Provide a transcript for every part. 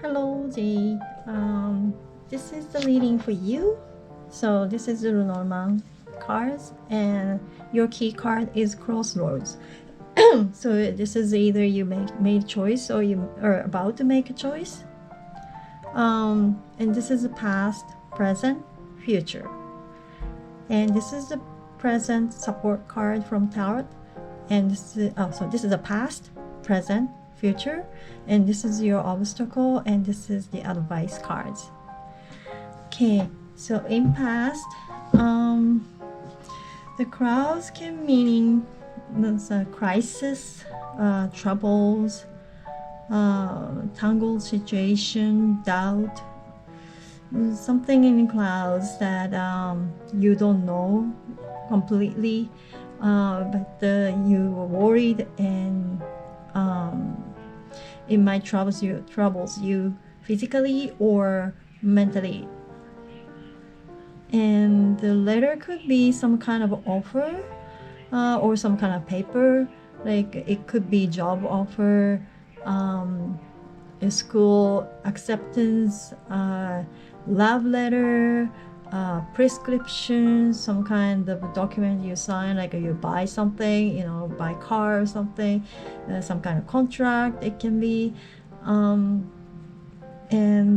Hello, J. This is the reading for you. So this is the Lenormand cards, and your key card is Crossroads. So this is either you made a choice or you are about to make a choice. And this is the past, present, future. And this is the present support card from Tarot. And this is, so this is the past, present, future, and this is your obstacle, and this is the advice cards. Okay, so in past, the crowds can meaning there's a crisis, troubles, tangled situation, doubt, something in the clouds that you don't know completely, but you were worried, and it might troubles you physically or mentally. And the letter could be some kind of offer, or some kind of paper, like it could be job offer, a school acceptance, love letter, prescription, some kind of document you sign, like you buy something, buy car or something, some kind of contract it can be, and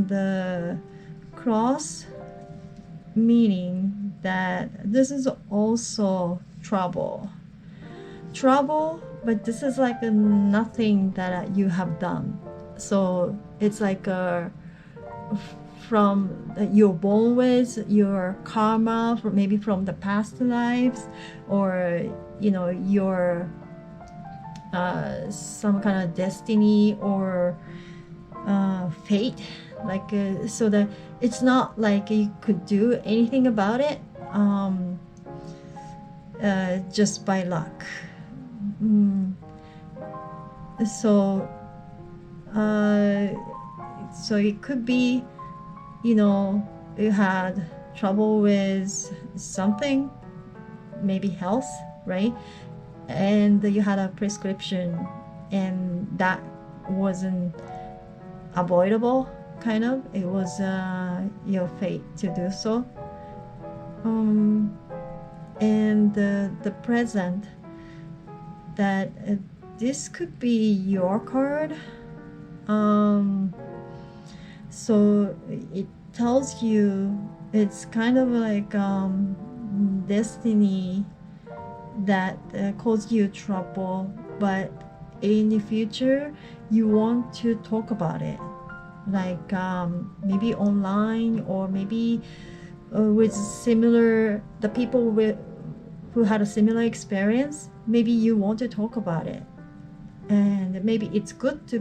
the cross meaning that this is also trouble, but this is like nothing that you have done. So it's like from you're born with your karma, maybe from the past lives, or your some kind of destiny or fate, like so that it's not like you could do anything about it just by luck. So it could be, you had trouble with something, maybe health, right? And you had a prescription, and that wasn't avoidable, kind of. It was your fate to do so. And the present, that this could be your card. So it tells you it's kind of like destiny that caused you trouble, but in the future you want to talk about it, like maybe online, or maybe with the people who had a similar experience. Maybe you want to talk about it, and maybe it's good to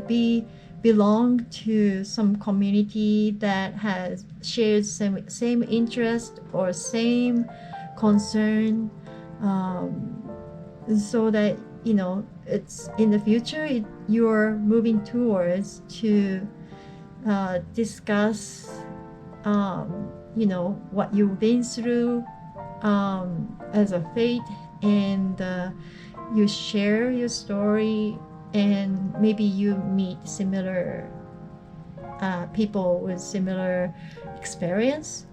belong to some community that has shared same interest or same concern, so that it's in the future you're moving towards to discuss what you've been through as a fate, and you share your story, and maybe you meet similar people with similar experience,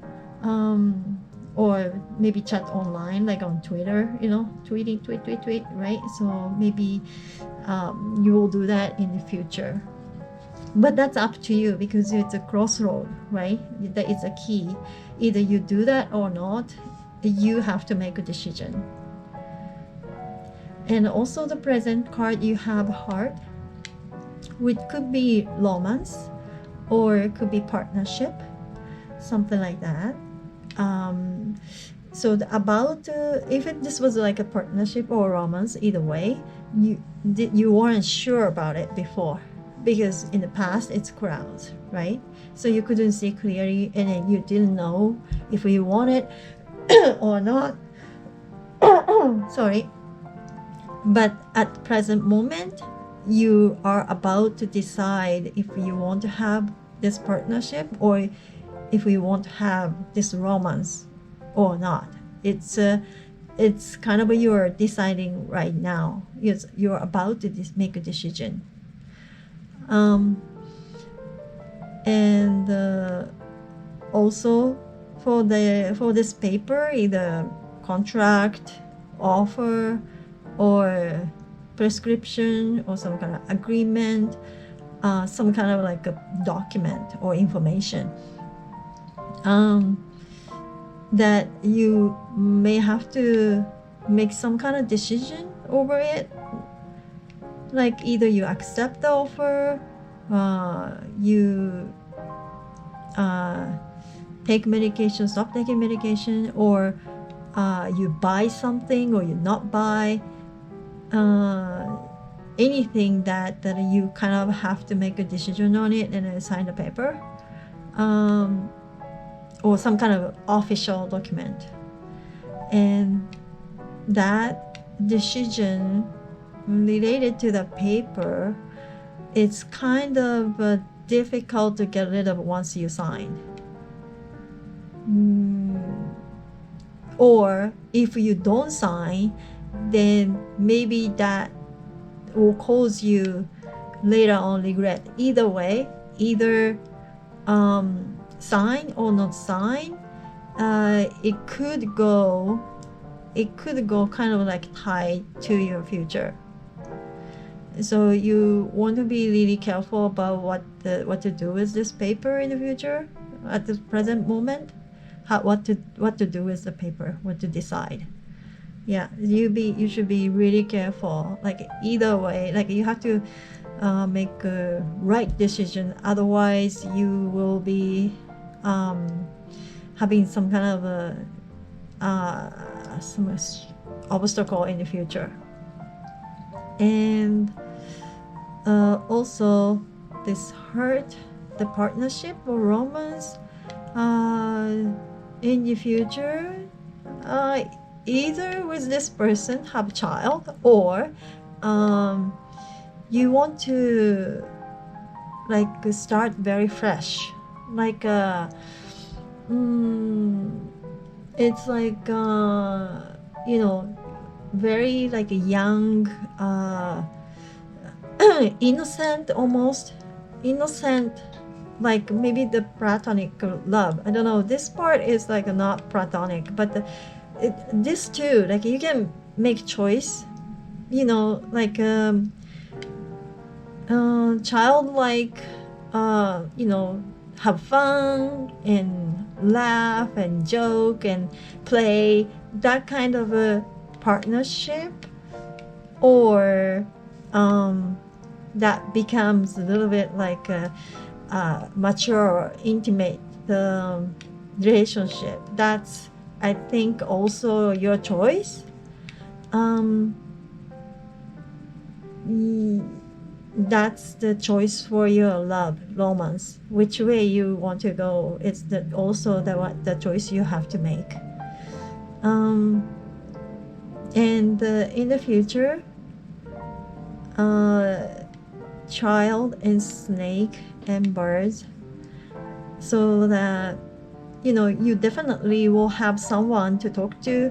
or maybe chat online, like on Twitter, tweet, right? So maybe you will do that in the future, but that's up to you, because it's a crossroad, right? That is a key. Either you do that or not. You have to make a decision. And also the present card, you have heart, which could be romance, or it could be partnership, something like that. So if this was like a partnership or romance, either way, you weren't sure about it before, because in the past it's crowds, right? So you couldn't see clearly, and then you didn't know if you wanted or not. Sorry. But at the present moment, you are about to decide if you want to have this partnership, or if you want to have this romance or not. It's kind of you're deciding right now. You're about to make a decision. And also for this paper, either contract, offer, or prescription, or some kind of agreement, some kind of like a document or information that you may have to make some kind of decision over it, like either you accept the offer, you take medication, stop taking medication, or you buy something or you not buy, anything that you kind of have to make a decision on it and then sign the paper, or some kind of official document. And that decision related to the paper, it's kind of difficult to get rid of once you sign. Or if you don't sign, then maybe that will cause you later on regret. Either way, either sign or not sign, it could go kind of like tied to your future. So you want to be really careful about what to do with this paper in the future. At the present moment, what to do with the paper, what to decide. Yeah, you should be really careful. Like either way, like you have to make a right decision. Otherwise, you will be having some kind of some obstacle in the future. And also this hurt the partnership or romance in the future, either with this person have a child, or you want to like start very fresh, like it's like you know, very like a young innocent, almost innocent, like maybe the platonic love. I don't know, this part is like not platonic, but this too, like you can make choice, you know, like childlike, you know, have fun and laugh and joke and play, that kind of a partnership, or that becomes a little bit like a mature, intimate relationship. That's, I think, also your choice. That's the choice for your love, romance. Which way you want to go, it's also the choice you have to make. And in the future, child and snake and birds, so that you know you definitely will have someone to talk to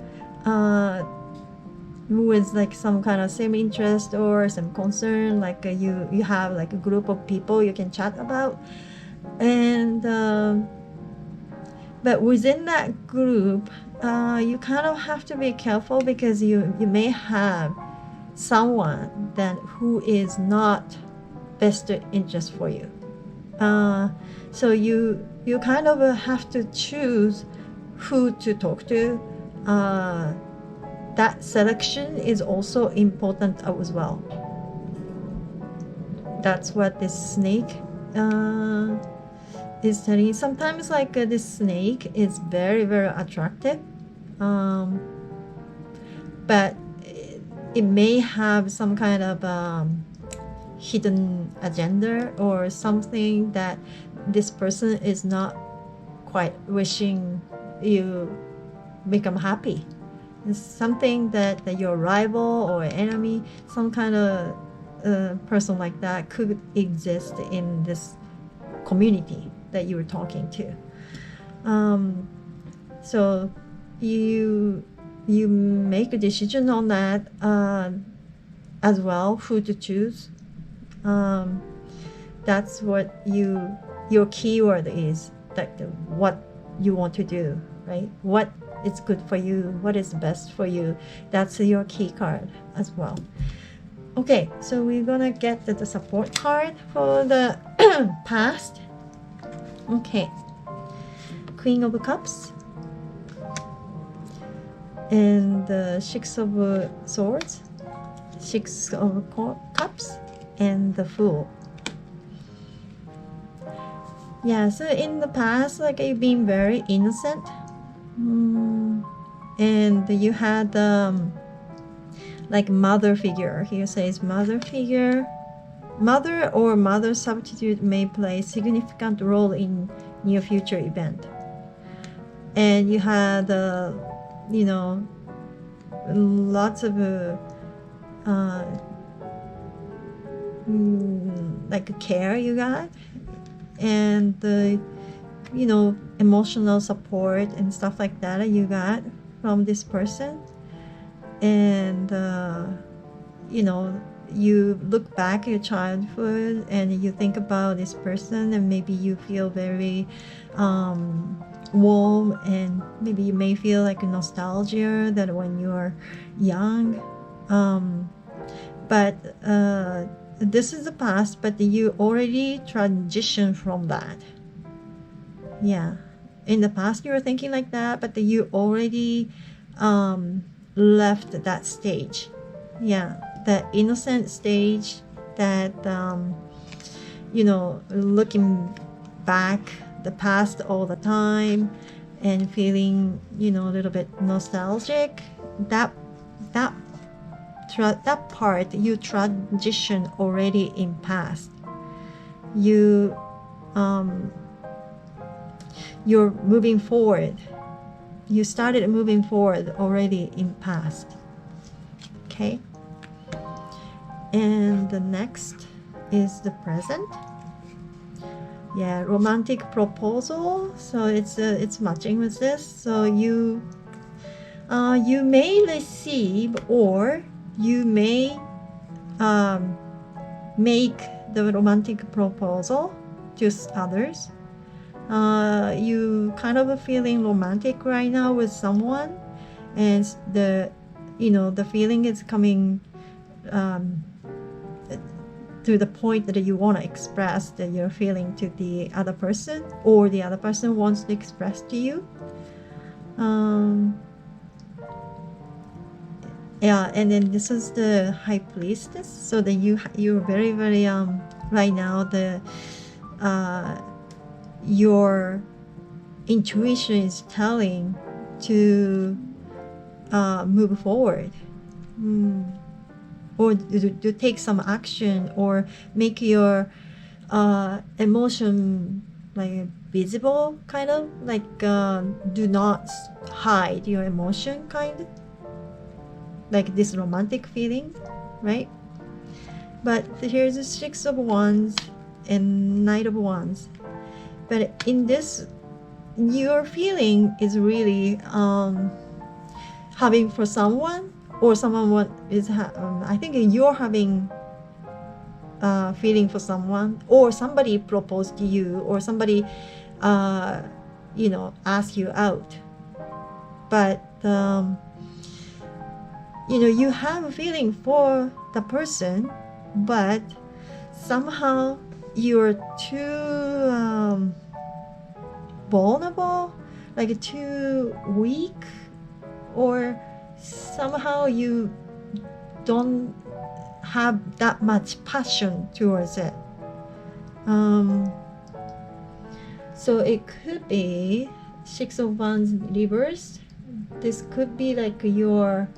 who is like some kind of same interest or some concern, like you have like a group of people you can chat about. And but within that group, you kind of have to be careful, because you may have someone that who is not best interest for you. So you kind of have to choose who to talk to. That selection is also important as well. That's what this snake is telling. Sometimes like this snake is very, very attractive, but it may have some kind of hidden agenda or something that this person is not quite wishing you become happy. It's something that your rival or enemy, some kind of person like that could exist in this community that you were talking to. So you make a decision on that as well, who to choose. That's what you your keyword is, like what you want to do, right? What is good for you, what is best for you. That's your key card as well. Okay, so we're gonna get the support card for the past. Okay, Queen of Cups and the Six of Swords, Six of Cups, and the Fool. Yeah, so in the past, like you've been very innocent, and you had like mother figure. Here says mother figure. Mother or mother substitute may play a significant role in near future event. And you had, you know, lots of like care you got, and you know, emotional support and stuff like that you got from this person. And you know, you look back at your childhood and you think about this person, and maybe you feel very warm, and maybe you may feel like a nostalgia that when you're young, but this is the past, but you already transitioned from that. Yeah, in the past you were thinking like that, but you already left that stage. Yeah, the innocent stage that you know, looking back the past all the time and feeling, you know, a little bit nostalgic. That part you transition already in past. You're moving forward. You started moving forward already in past. Okay. And the next is the present. Yeah, romantic proposal. So it's matching with this. So you may receive, or you may make the romantic proposal to others. You kind of feeling romantic right now with someone, and the feeling is coming to the point that you want to express that you're feeling to the other person, or the other person wants to express to you. Yeah, and then this is the High Priestess. So that you're very, very right now, your intuition is telling to move forward, or to take some action, or make your emotion like visible, kind of like do not hide your emotion, kind of like this romantic feeling, right? But here's the Six of Wands and Knight of Wands. But in this, your feeling is really having for someone, or someone is I think you're having feeling for someone, or somebody proposed to you, or somebody you know, asked you out. But you know, you have a feeling for the person, but somehow you're too vulnerable, like too weak, or somehow you don't have that much passion towards it. So it could be Six of Wands reversed. This could be like your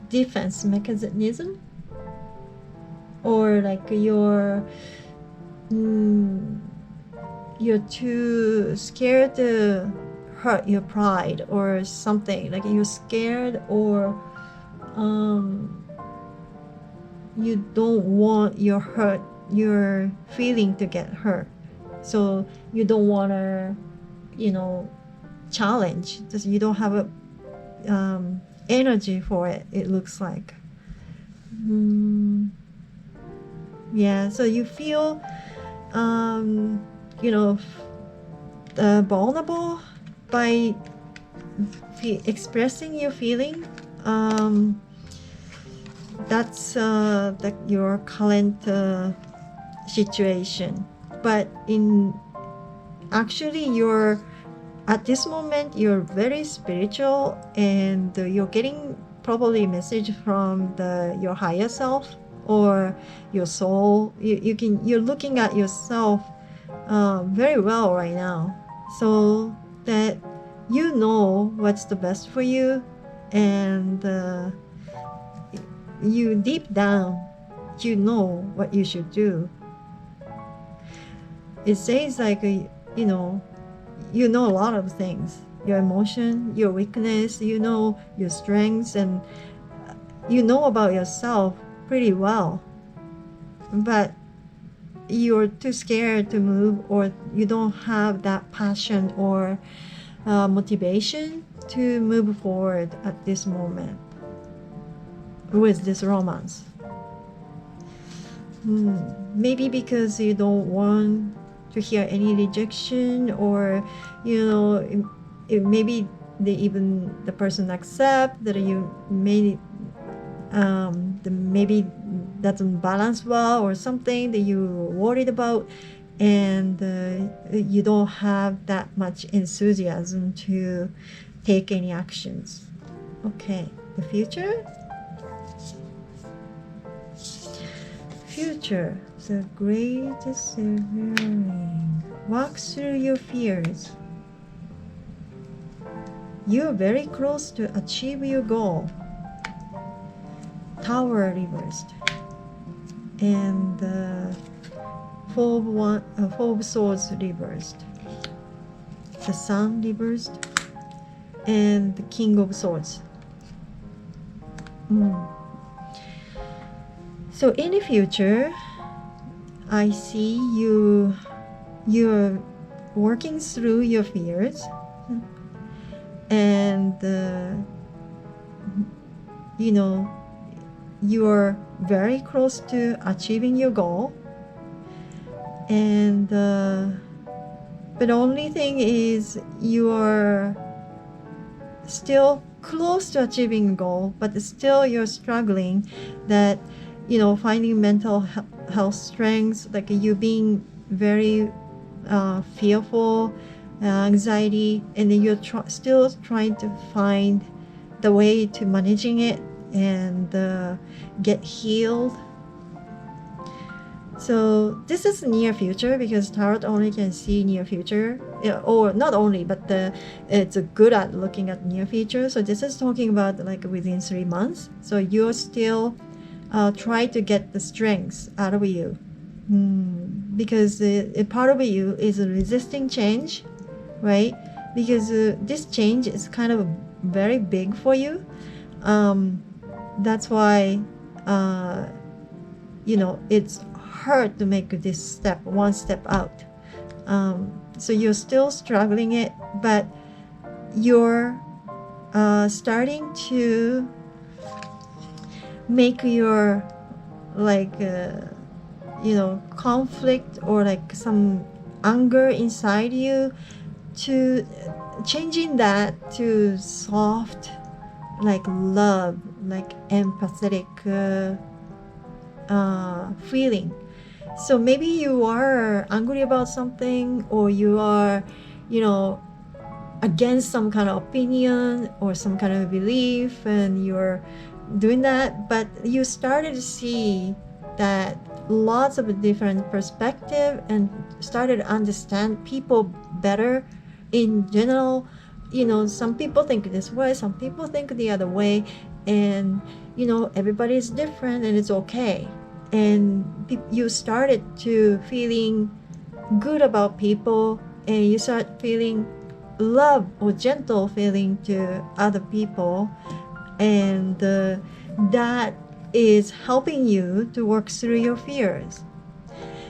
defense mechanism, or like you're too scared to hurt your pride or something, like you're scared, or you don't want your feeling to get hurt, so you don't want to, you know, challenge. You don't have a energy for it, it looks like. Yeah, so you feel vulnerable by expressing your feeling. That's your current situation. But actually you're at this moment you're very spiritual, and you're getting probably a message from your higher self or your soul. You're looking at yourself very well right now, so that you know what's the best for you, and you deep down you know what you should do. It says like you know a lot of things, your emotion, your weakness, your strengths, and you know about yourself pretty well, but you're too scared to move, or you don't have that passion or motivation to move forward at this moment with this romance. Maybe because you don't want to hear any rejection, or maybe the person accept that you maybe doesn't balance well, or something that you're worried about, and you don't have that much enthusiasm to take any actions. Okay, the future, the greatest severing. Walk through your fears. You're very close to achieve your goal. Tower reversed, and Four of Swords reversed, the Sun reversed, and the King of Swords. So in the future, I see you're working through your fears, and you're very close to achieving your goal, and but the only thing is you are still close to achieving a goal, but still you're struggling that finding mental health strengths, like you being very fearful, anxiety, and then you're still trying to find the way to managing it and get healed. So this is near future, because tarot only can see near future, or not only, but it's good at looking at near future. So this is talking about like within 3 months. So you're still try to get the strengths out of you, because a part of you is resisting change, right? Because this change is kind of very big for you. That's why it's hard to make this one step out. So you're still struggling it, but you're starting to make your conflict or like some anger inside you, to changing that to soft, like love, like empathetic feeling. So maybe you are angry about something, or you are against some kind of opinion or some kind of belief, and you're doing that, but you started to see that lots of different perspective, and started to understand people better in general. Some people think this way, some people think the other way, and everybody is different, and it's okay. And you started to feeling good about people, and you start feeling love or gentle feeling to other people, and that is helping you to work through your fears.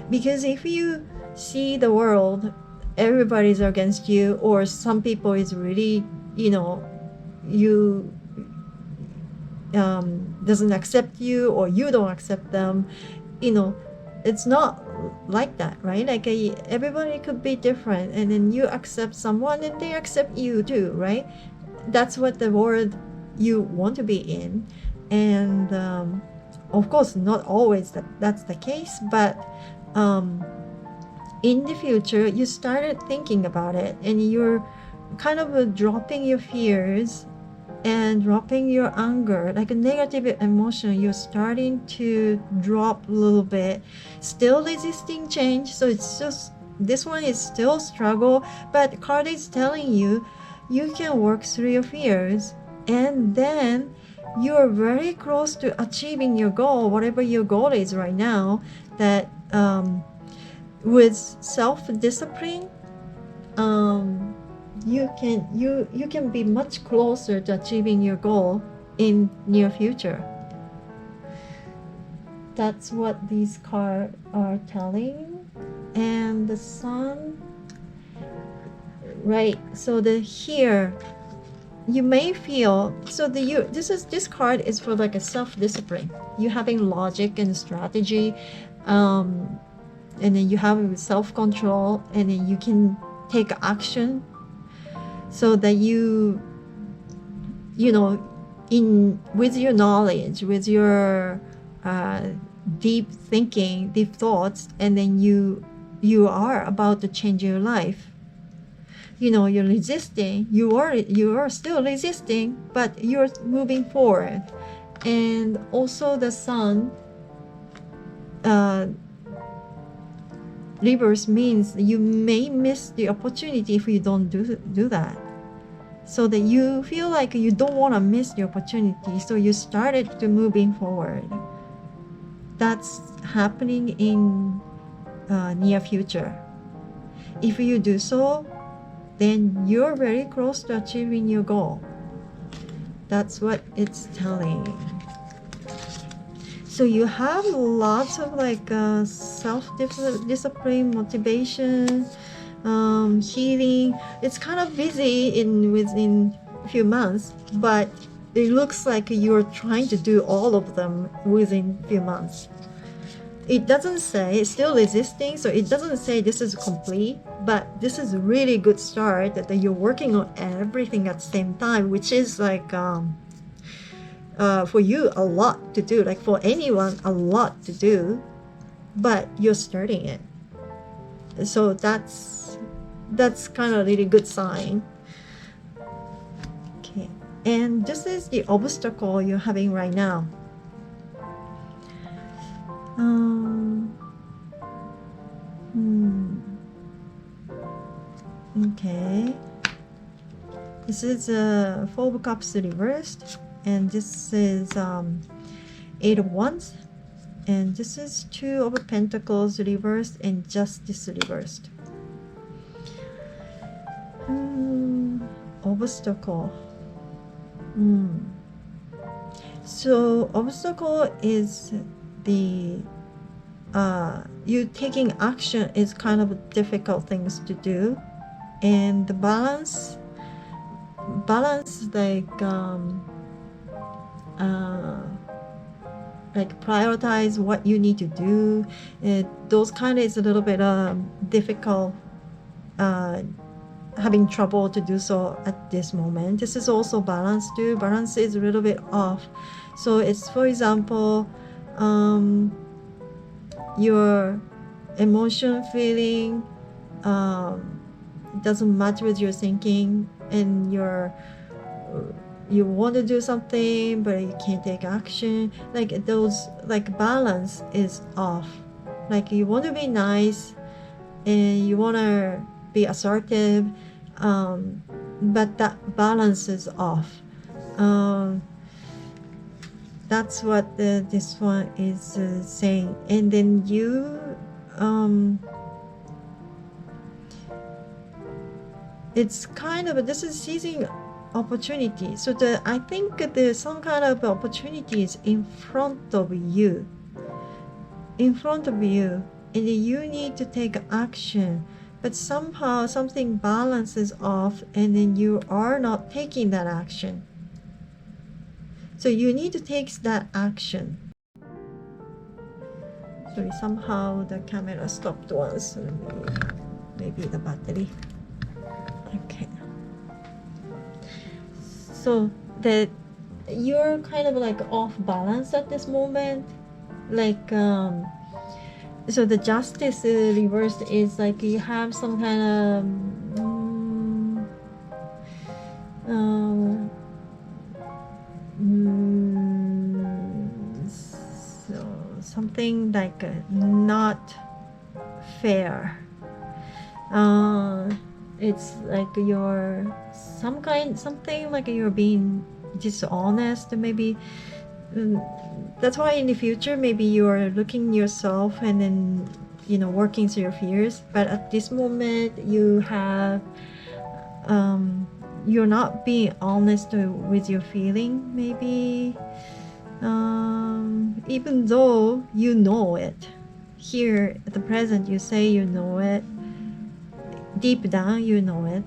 Because if you see the world, everybody's against you, or some people is really you doesn't accept you, or you don't accept them, it's not like that, right? Like everybody could be different, and then you accept someone and they accept you too, right? That's what the world you want to be in. And of course not always that's the case, but in the future you started thinking about it, and you're kind of dropping your fears and dropping your anger, like a negative emotion. You're starting to drop a little bit, still resisting change. So it's just, this one is still struggle, but card is telling you you can work through your fears, and then you're very close to achieving your goal, whatever your goal is right now. That with self-discipline, you can be much closer to achieving your goal in near future. That's what these cards are telling. And the sun, right? So the here you may feel, so this card is for like a self-discipline. You having logic and strategy, and then you have self-control, and then you can take action, so that you know, with your knowledge, with your deep thinking, deep thoughts, and then you are about to change your life. You know, you're resisting, you are still resisting, but you're moving forward. And also the sun reverse means you may miss the opportunity if you don't do that. So that you feel like you don't want to miss the opportunity, so you started to moving forward. That's happening in near future. If you do so, then you're very close to achieving your goal. That's what it's telling. So you have lots of like self-discipline, motivation, healing. It's kind of busy within a few months, but it looks like you're trying to do all of them within a few months. It doesn't say, it's still resisting, so it doesn't say this is complete, but this is a really good start that you're working on everything at the same time, which is like for you a lot to do, like for anyone a lot to do, but you're starting it. So that's kind of a really good sign. Okay, and this is the obstacle you're having right now. Okay, this is Four of Cups reversed, and this is Eight of Wands, and this is Two of Pentacles reversed and Justice reversed. Obstacle. So obstacle is the you taking action is kind of difficult things to do, and the balance like prioritize what you need to do. Those kind is a little bit difficult, having trouble to do so at this moment. This is also balance too. Balance is a little bit off. So it's, for example, your emotion, feeling doesn't match with your thinking, and you want to do something but you can't take action. Like those, like balance is off. Like you want to be nice and you want to be assertive, but that balance is off. That's what this one is saying. And then you it's kind of, this is seizing opportunity. So I think there's some kind of opportunities in front of you, and you need to take action, but somehow something balances off, and then you are not taking that action. So you need to take that action. Actually, somehow the camera stopped once. Maybe the battery. Okay. So that you're kind of like off balance at this moment. Like, so the justice reversed is like you have some kind of so something like not fair. It's like you're something like you're being dishonest, maybe. That's why in the future maybe you're looking yourself and then working through your fears, but at this moment you have you're not being honest with your feeling, maybe, even though you know it. Here at the present you say you know it, deep down you know it,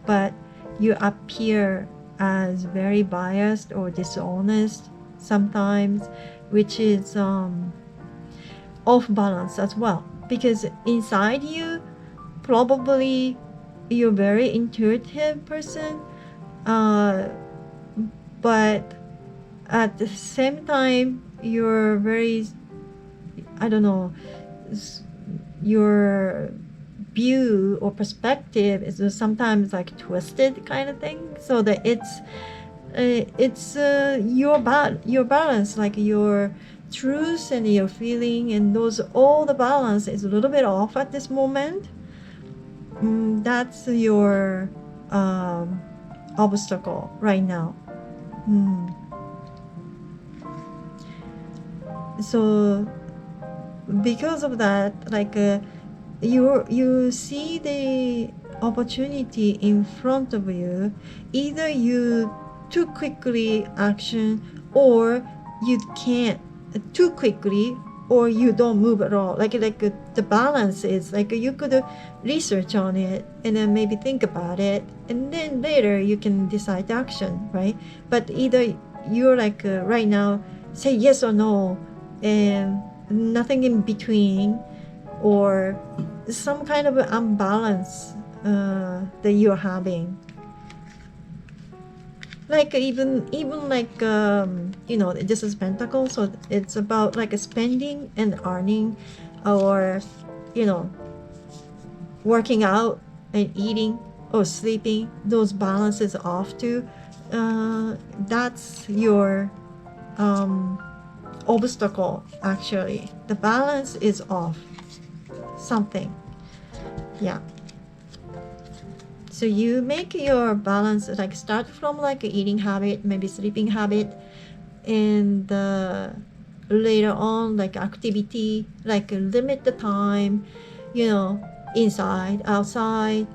but you appear as very biased or dishonest sometimes, which is off balance as well, because inside you probably you're a very intuitive person, but at the same time you're very, I don't know, your view or perspective is sometimes like twisted kind of thing, so that it's your balance, like your truth and your feeling, and those, all the balance is a little bit off at this moment. That's your obstacle right now. So because of that, like you see the opportunity in front of you. Either you too quickly action, or you can't too quickly, or you don't move at all. Like the balance is like you could research on it and then maybe think about it, and then later you can decide action, right? But either you're like right now say yes or no and nothing in between, or some kind of imbalance that you're having. Like even like this is Pentacle, so it's about like spending and earning, or working out and eating or sleeping. Those balances off too. That's your obstacle. Actually, the balance is off. Something, yeah. So you make your balance, like start from like eating habit, maybe sleeping habit, and later on like activity, like limit the time, inside, outside,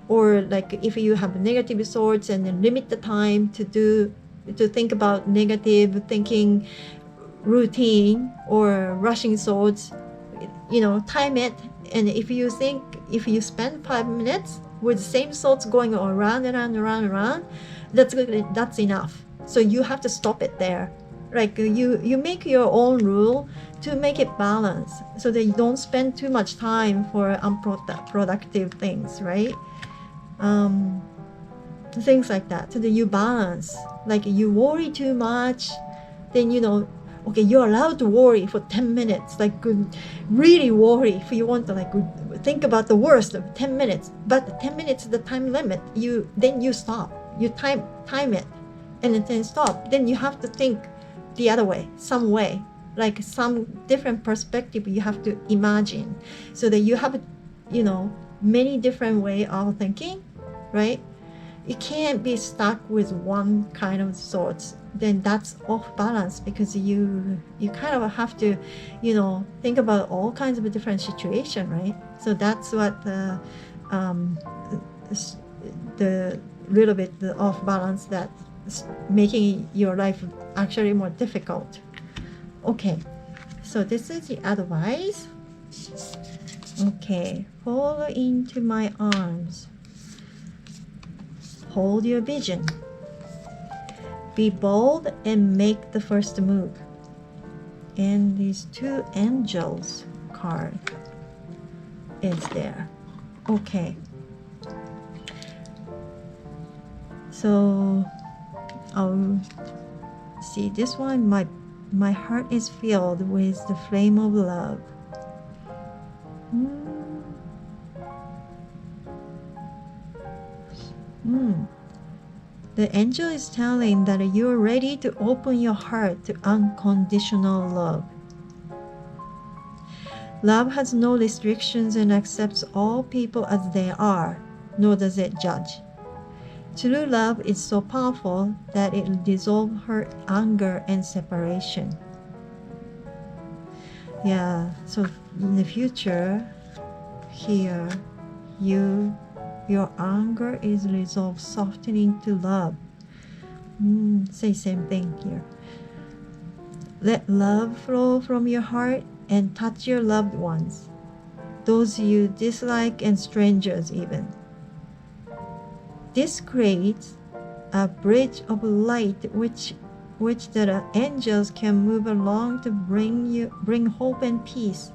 or like if you have negative thoughts, and then limit the time to think about negative thinking routine or rushing thoughts, time it. And if you spend 5 minutes with the same thoughts going around and around, that's enough. So you have to stop it there. Like you make your own rule to make it balanced, so that you don't spend too much time for unproductive things, right? Things like that, so that you balance. Like you worry too much, then okay, you're allowed to worry for 10 minutes, like really worry if you want to, like think about the worst of 10 minutes, but 10 minutes is the time limit. Then you stop, you time it, and then stop. Then you have to think the other way, some way, like some different perspective you have to imagine, so that you have many different way of thinking, right? You can't be stuck with one kind of thoughts. Then that's off balance, because you kind of have to think about all kinds of different situation, right? So that's what the little bit the off balance that's making your life actually more difficult. Okay, so this is the advice. Okay, fall into my arms, hold your vision, Be bold and make the first move. And these two angels card is there. Okay. So see this one, my heart is filled with the flame of love. The angel is telling that you're ready to open your heart to unconditional love. Love has no restrictions and accepts all people as they are, nor does it judge. True love is so powerful that it will dissolve her anger and separation. Yeah, so in the future, here, your anger is resolved, softening to love. Say same thing here. Let love flow from your heart and touch your loved ones, those you dislike and strangers even. This creates a bridge of light which the angels can move along to bring hope and peace.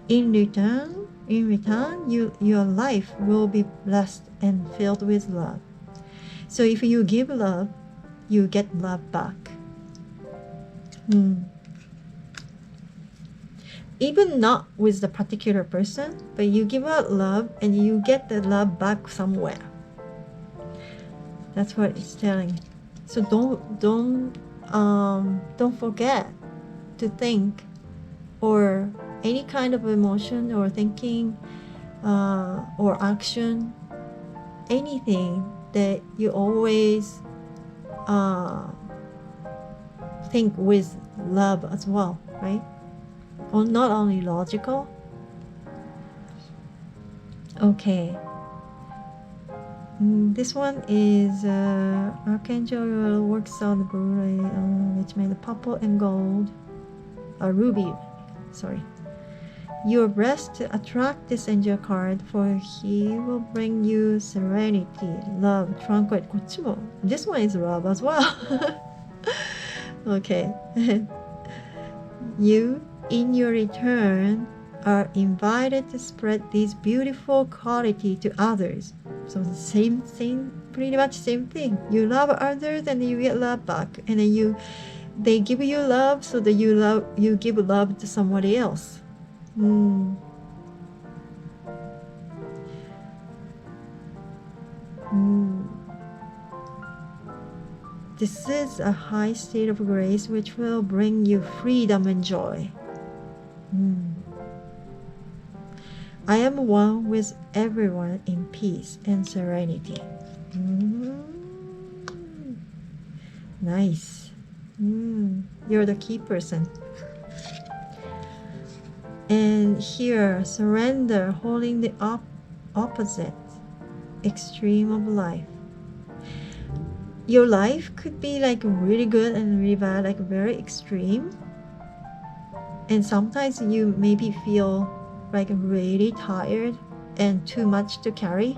In return, your life will be blessed and filled with love. So if you give love, you get love back. Even not with the particular person, but you give out love and you get the love back somewhere. That's what it's telling. So don't forget to think, or any kind of emotion or thinking or action, anything that you always think with love as well, right? Or not only logical. Okay. This one is Archangel works on the Blu-ray, which made the purple and gold, ruby, sorry. You are blessed to attract this angel card, for he will bring you serenity, love, tranquility. This one is love as well. Okay. You, in your return, are invited to spread this beautiful quality to others. So the same, pretty much same thing. You love others and you get love back, and then they give you love, so that you give love to somebody else. This is a high state of grace which will bring you freedom and joy. I am one with everyone in peace and serenity. Nice. You're the key person. And here, surrender, holding the opposite extreme of life. Your life could be like really good and really bad, like very extreme. And sometimes you maybe feel like really tired and too much to carry.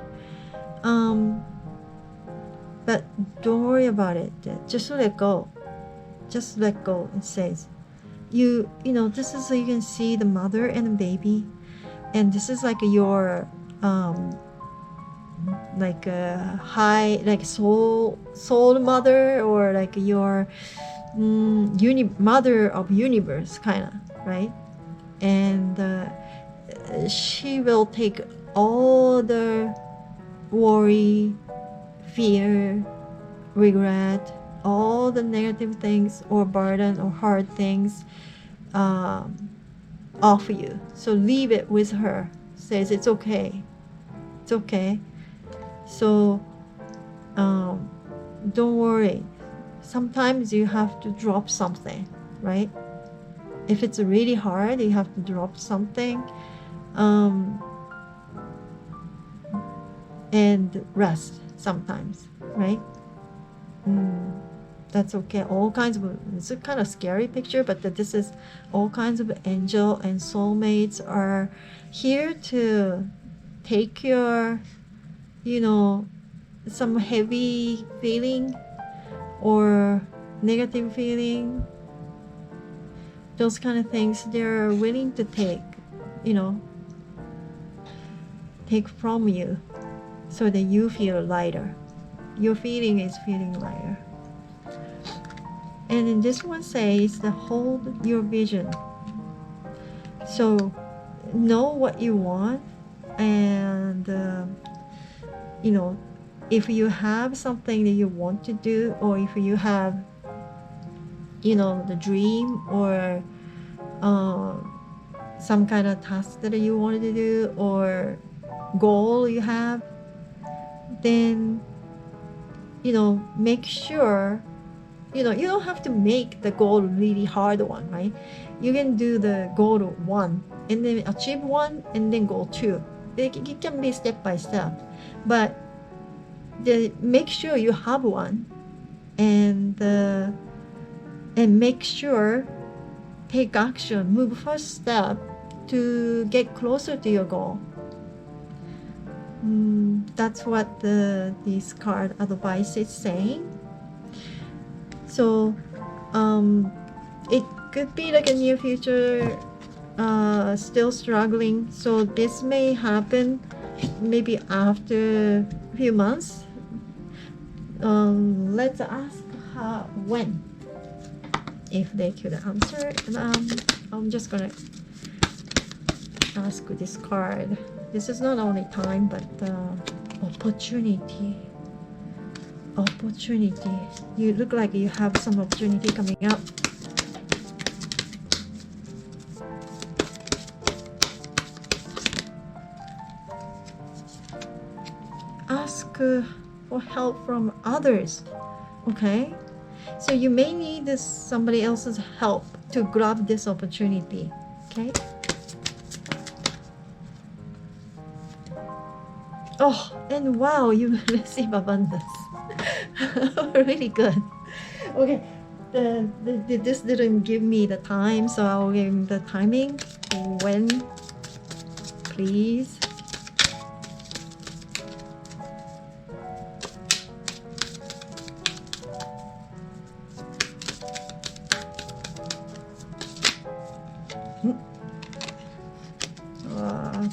But don't worry about it. Just let go. Just let go, it says. You know, this is so you can see the mother and the baby, and this is like your like a high, like soul mother, or like your mother of universe, kind of, right? And she will take all the worry, fear, regret, all the negative things or burden or hard things off you. So leave it with her. Says it's okay. It's okay. So don't worry. Sometimes you have to drop something, right? If it's really hard, you have to drop something and rest sometimes, right? That's okay. All kinds of, it's a kind of scary picture, but this is all kinds of angel and soulmates are here to take your, you know, some heavy feeling or negative feeling, those kind of things, they're willing to take, take from you so that you feel lighter. Your feeling is feeling lighter. And then this one says to hold your vision. So know what you want, and if you have something that you want to do, or if you have the dream or some kind of task that you wanted to do or goal you have, then make sure you don't have to make the goal really hard one, right? You can do the goal 1 and then achieve 1 and then goal 2. It can be step by step, but make sure you have one, and make sure take action, move first step to get closer to your goal. That's what this card advice is saying. So it could be like a near future, still struggling, so this may happen maybe after a few months. Let's ask when, if they could answer. I'm just gonna ask this card. This is not only time, but opportunity. You look like you have some opportunity coming up. Ask for help from others. Okay, so you may need somebody else's help to grab this opportunity. Okay. Oh, and wow, you receive abundance. Really good. Okay, this didn't give me the time, so I'll give him the timing. When, please.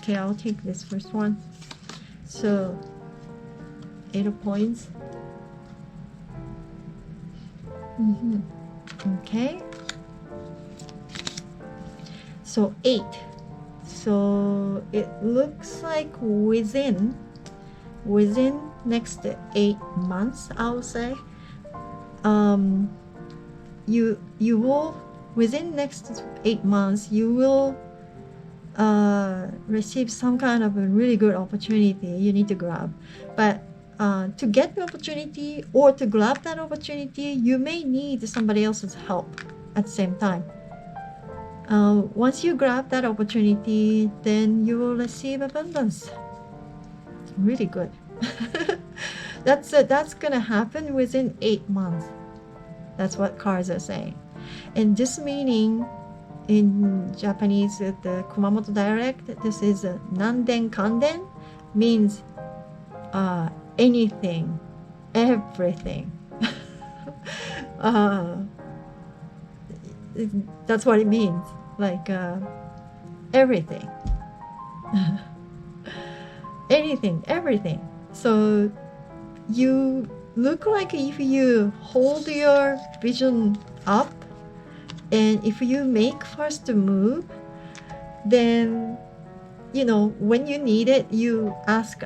Okay, I'll take this first one. So 8 points. Okay, so 8. So it looks like within next 8 months, I'll say, you will, within next 8 months, you will receive some kind of a really good opportunity you need to grab. But to get the opportunity or to grab that opportunity, you may need somebody else's help at the same time. Once you grab that opportunity, then you will receive abundance. Really good. That's gonna happen within 8 months. That's what cards are saying. And this meaning in Japanese, the Kumamoto dialect, this is Nanden Kanden, means anything, everything. That's what it means, like everything. Anything, everything. So you look like if you hold your vision up, and if you make first move, then when you need it, you ask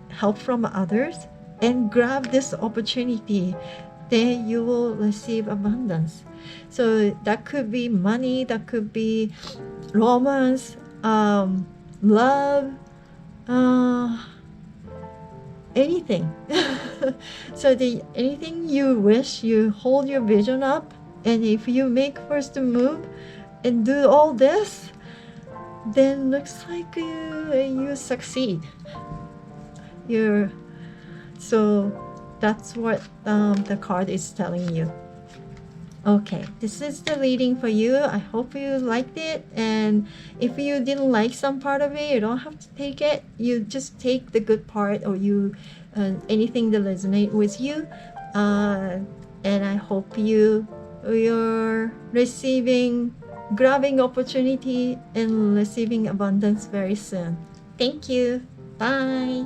help from others and grab this opportunity, then you will receive abundance. So that could be money, that could be romance, love, anything. So anything you wish, you hold your vision up, and if you make first move and do all this, then looks like you succeed. So that's what the card is telling you. Okay, this is the reading for you. I hope you liked it, and if you didn't like some part of it, you don't have to take it. You just take the good part, or anything that resonates with you, and I hope you're grabbing opportunity and receiving abundance very soon. Thank you. Bye.